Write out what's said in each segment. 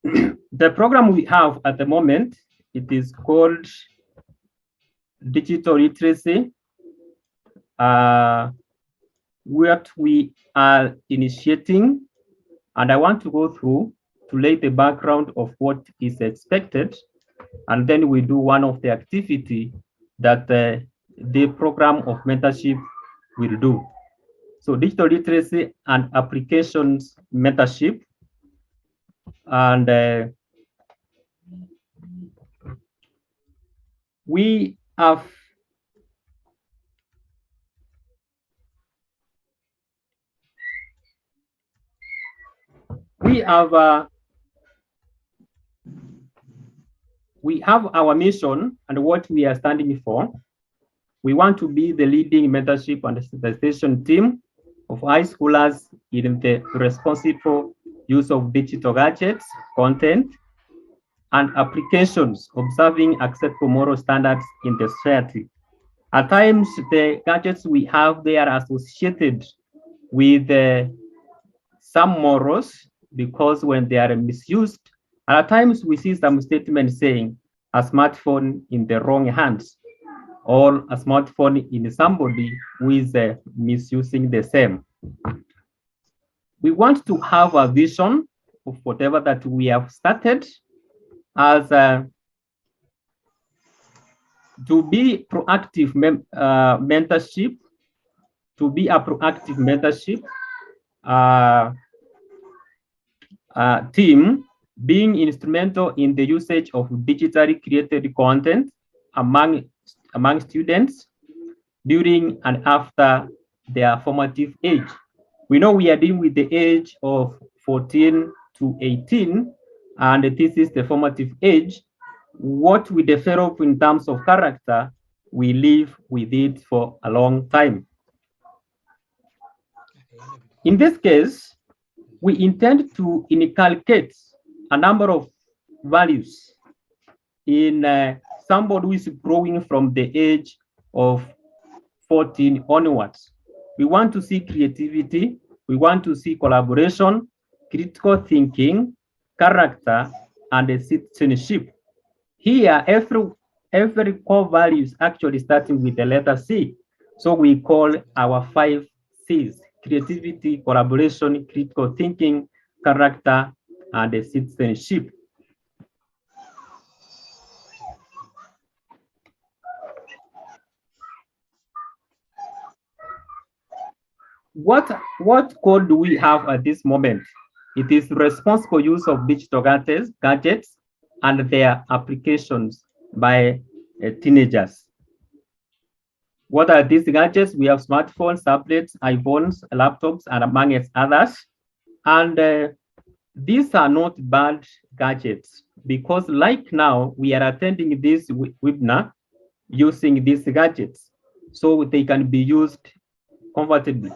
The program we have at the moment, it is called Digital Literacy. What we are initiating, and I want to go through to lay the background of what is expected, and then we do one of the activity that the program of mentorship will do. So digital literacy and applications mentorship, and we have we have our mission and what we are standing for. We want to be the leading mentorship and sensitization team of high schoolers in the responsible use of digital gadgets, content, and applications, observing acceptable moral standards in the society. At times, the gadgets we have, they are associated with some morals because when they are misused, and at times we see some statements saying a smartphone in the wrong hands or a smartphone in somebody who is misusing the same. We want to have a vision of whatever that we have started as to be proactive mentorship, to be a proactive mentorship team, being instrumental in the usage of digitally created content among students during and after their formative age. We know we are dealing with the age of 14 to 18, and this is the formative age. What we develop in terms of character, we live with it for a long time. In this case, we intend to inculcate a number of values in somebody who is growing from the age of 14 onwards. We want to see creativity, we want to see collaboration, critical thinking, character, and citizenship. Here, every core value is actually starting with the letter C. So we call our 5 C's: creativity, collaboration, critical thinking, character, and citizenship. What code do we have at this moment? It is responsible use of digital gadgets and their applications by teenagers. What are these gadgets? We have smartphones, tablets, iPhones, laptops, and among others. And these are not bad gadgets because like now we are attending this webinar using these gadgets so they can be used comfortably.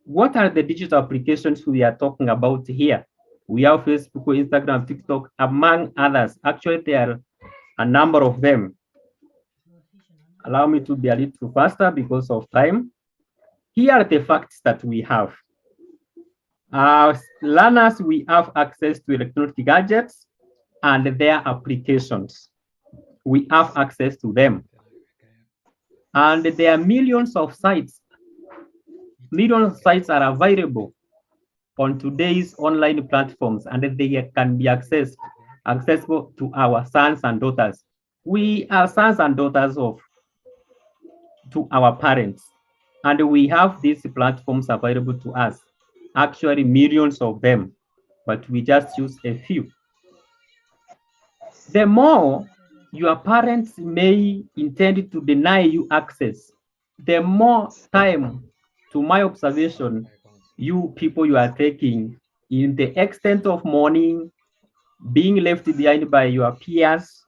What are the digital applications we are talking about here? We have Facebook, Instagram, TikTok, among others. Actually, there are a number of them. Allow me to be a little faster because of time. Here are the facts that we have. As learners, we have access to electronic gadgets and their applications. We have access to them. And there are millions of sites. Millions of sites are available on today's online platforms, and they can be accessible to our sons and daughters. We are sons and daughters to our parents, and we have these platforms available to us. Actually, millions of them, but we just use a few. The more your parents may intend to deny you access, the more time, to my observation, you are taking in the extent of mourning, being left behind by your peers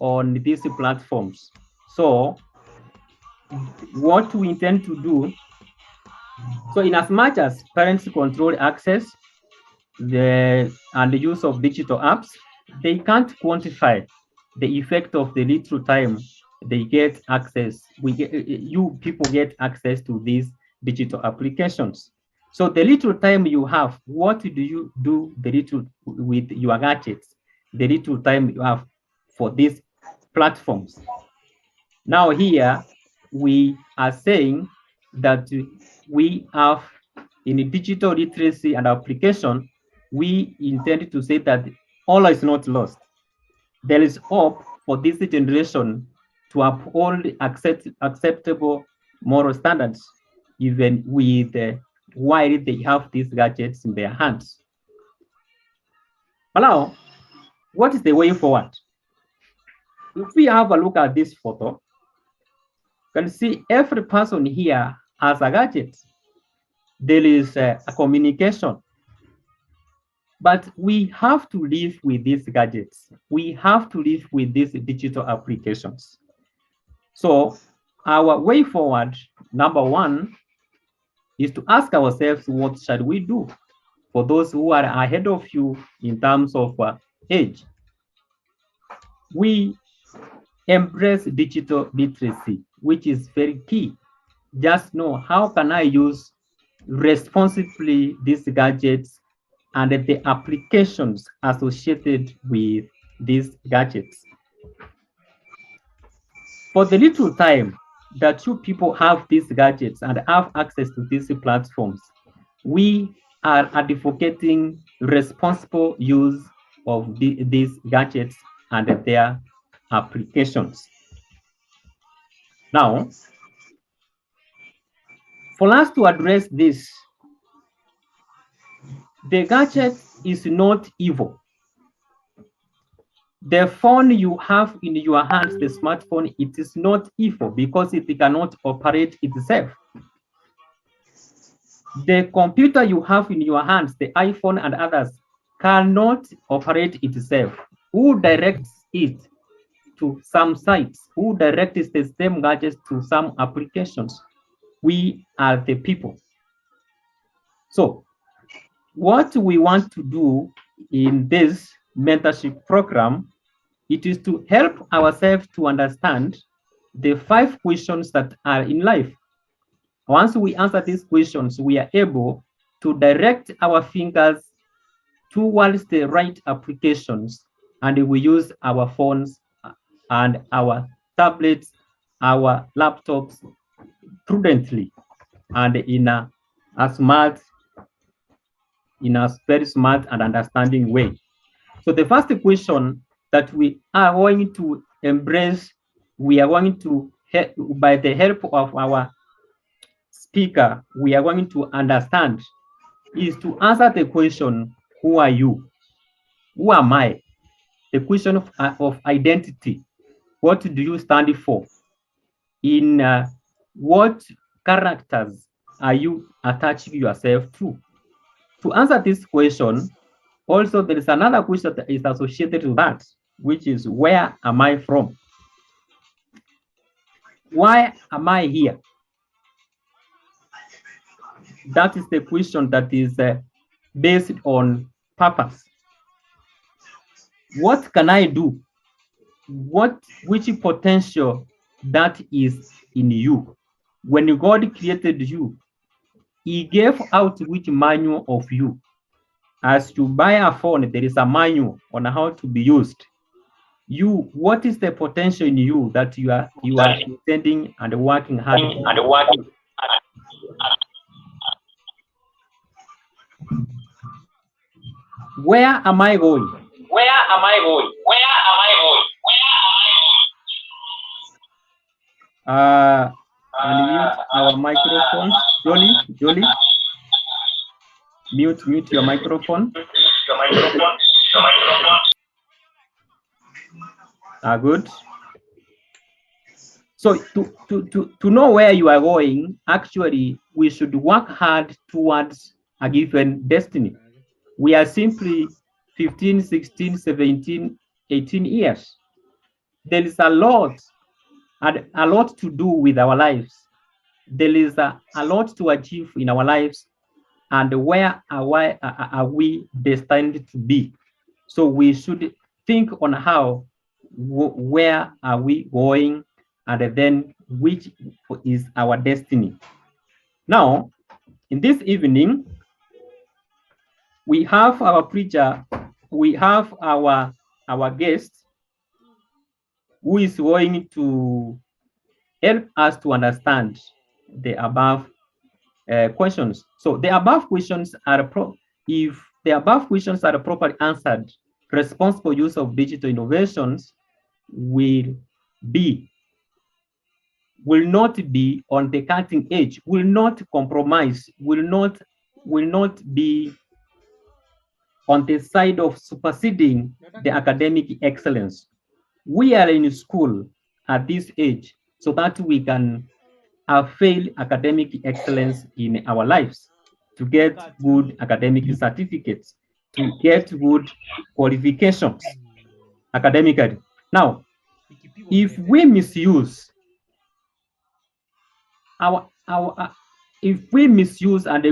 on these platforms. So what we intend to do, so in as much as parents control access and the use of digital apps, they can't quantify the effect of the little time they get access. You people get access to these digital applications. So the little time you have, what do you do the little with your gadgets? The little time you have for these platforms. Now here we are saying that we have in digital literacy and application, we intend to say that all is not lost. There is hope for this generation to uphold acceptable moral standards, even with while they have these gadgets in their hands. But now, what is the way forward? If we have a look at this photo, you can see every person here has a gadget. There is a communication. But we have to live with these gadgets. We have to live with these digital applications. So our way forward, number one, is to ask ourselves, what shall we do for those who are ahead of you in terms of age? We embrace digital literacy, which is very key. Just know, how can I use responsibly these gadgets and the applications associated with these gadgets. For the little time that you people have these gadgets and have access to these platforms, we are advocating responsible use of these gadgets and their applications. Now, for us to address this, the gadget is not evil. The phone you have in your hands, the smartphone, it is not evil because it cannot operate itself. The computer you have in your hands, the iPhone and others, cannot operate itself. Who directs it to some sites? Who directs the same gadgets to some applications? We are the people. So what we want to do in this mentorship program, it is to help ourselves to understand the 5 questions that are in life. Once we answer these questions, we are able to direct our fingers towards the right applications, and we use our phones and our tablets, our laptops prudently and in a very smart and understanding way. So the first question that we are going to embrace, we are going to, by the help of our speaker, we are going to understand is to answer the question, who are you? Who am I? The question of identity. What do you stand for? In what characters are you attaching yourself to? To answer this question, also there is another question that is associated to that, which is, where am I from? Why am I here? That is the question that is based on purpose. What can I do? Which potential that is in you? When God created you, He gave out which manual of you. As you buy a phone, there is a manual on how to be used. You, what is the potential in you that you are intending and working hard for? Where am I going? Where am I going? Where am I going? Where am I going? Unmute our microphones. Jolie, mute your microphone. Good. So to know where you are going, actually, we should work hard towards a given destiny. We are simply 15, 16, 17, 18 years. There is a lot to do with our lives. There is a lot to achieve in our lives, and where are we destined to be? So we should think on how, where are we going, and then which is our destiny. Now, In this evening, we have our preacher, we have our guest who is going to help us to understand the above questions. So the above questions are if the above questions are properly answered, responsible use of digital innovations will not be on the cutting edge, will not compromise, will not be on the side of superseding the academic excellence. We are in school at this age so that we can avail academic excellence in our lives, to get good academic certificates, to get good qualifications academically. Now, if we misuse if we misuse and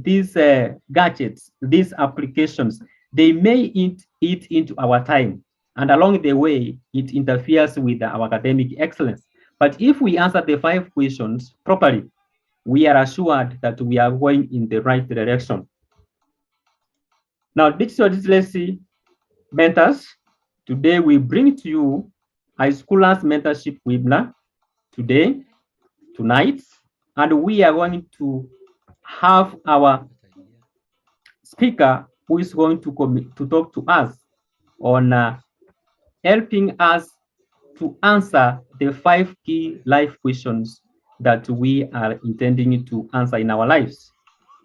these gadgets, these applications, they may eat into our time, and along the way, it interferes with our academic excellence. But if we answer the 5 questions properly, we are assured that we are going in the right direction. Now, digital literacy mentors, today we bring to you high schoolers mentorship webinar tonight, and we are going to have our speaker who is going to talk to us on helping us to answer the 5 key life questions that we are intending to answer in our lives.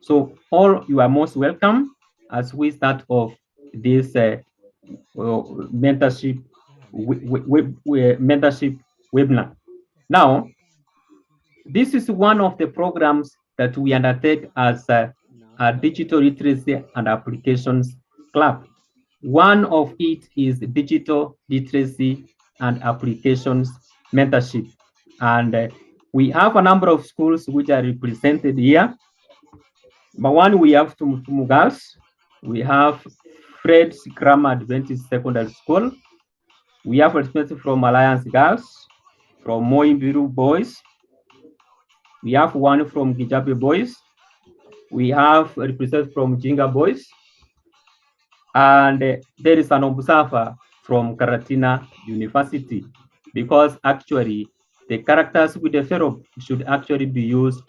So all you are most welcome as we start off this mentorship webinar. Now, this is one of the programs that we undertake as a digital literacy and applications club. One of it is digital literacy and applications mentorship. And we have a number of schools which are represented here. Number one, we have Tumutumu Girls. We have Fred's Grammar Adventist Secondary School. We have representatives from Alliance Girls, from Moimbiru Boys. We have one from Gijabe Boys. We have a representative from Jinga Boys. And there is an observer from Karatina University, because actually the characters we develop should actually be used